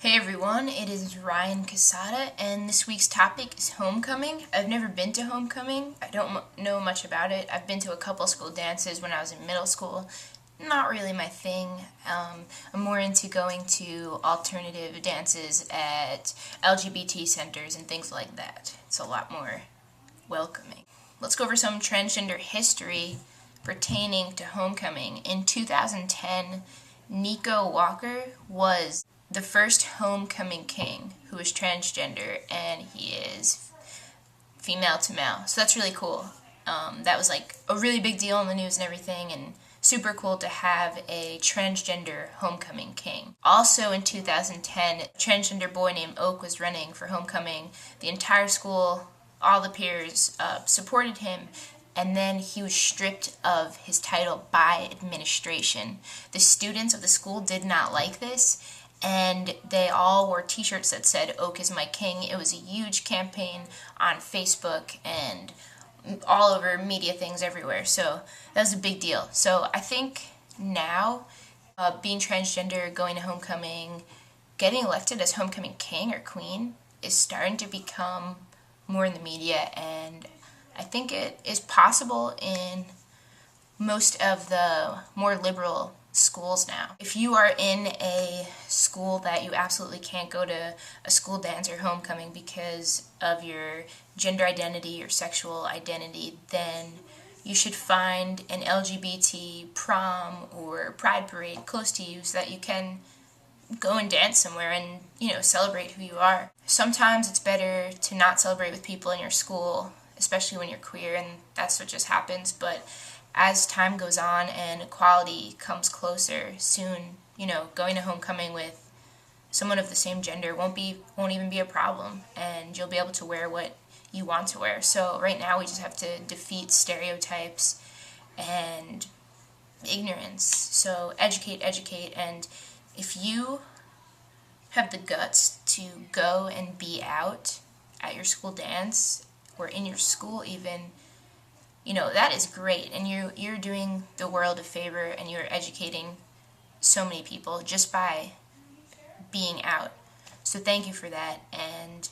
Hey everyone, it is Ryan Casada, and this week's topic is homecoming. I've never been to homecoming. I don't know much about it. I've been to a couple school dances when I was in middle school. Not really my thing. I'm more into going to alternative dances at LGBT centers and things like that. It's a lot more welcoming. Let's go over some transgender history pertaining to homecoming. In 2010, Nico Walker was the first homecoming king who is transgender, and he is female to male. So that's really cool. That was like a really big deal in the news and everything, and super cool to have a transgender homecoming king. Also in 2010, a transgender boy named Oak was running for homecoming. The entire school, all the peers supported him, and then he was stripped of his title by administration. The students of the school did not like this, and they all wore t-shirts that said "Oak is my king." It was a huge campaign on Facebook and all over media things everywhere, so that was a big deal. So I think now being transgender, going to homecoming, getting elected as homecoming king or queen is starting to become more in the media, and I think it is possible in most of the more liberal schools now. If you are in a school that you absolutely can't go to a school dance or homecoming because of your gender identity or sexual identity, then you should find an LGBT prom or pride parade close to you so that you can go and dance somewhere and, celebrate who you are. Sometimes it's better to not celebrate with people in your school, especially when you're queer, and that's what just happens, but as time goes on and equality comes closer, soon, going to homecoming with someone of the same gender won't even be a problem, and you'll be able to wear what you want to wear. So right now we just have to defeat stereotypes and ignorance. So educate, and if you have the guts to go and be out at your school dance or in your school even, that is great, and you're doing the world a favor, and you're educating so many people just by being out. So thank you for that, and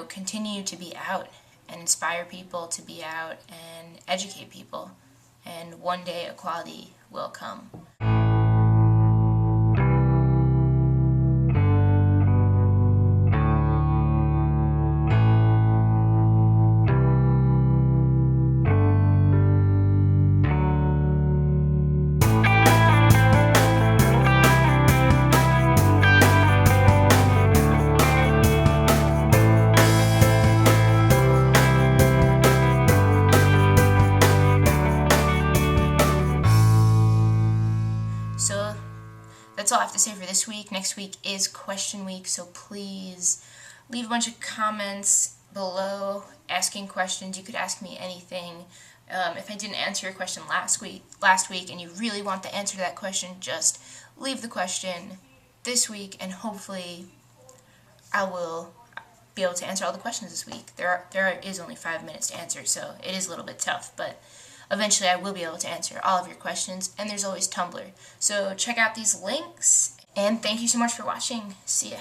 continue to be out and inspire people to be out and educate people, and one day equality will come. So that's all I have to say for this week. Next week is question week, so please leave a bunch of comments below asking questions. You could ask me anything. If I didn't answer your question last week and you really want the answer to that question, just leave the question this week, and hopefully I will be able to answer all the questions this week. There is only 5 minutes to answer, so it is a little bit tough, but eventually I will be able to answer all of your questions, and there's always Tumblr. So check out these links, and thank you so much for watching. See ya.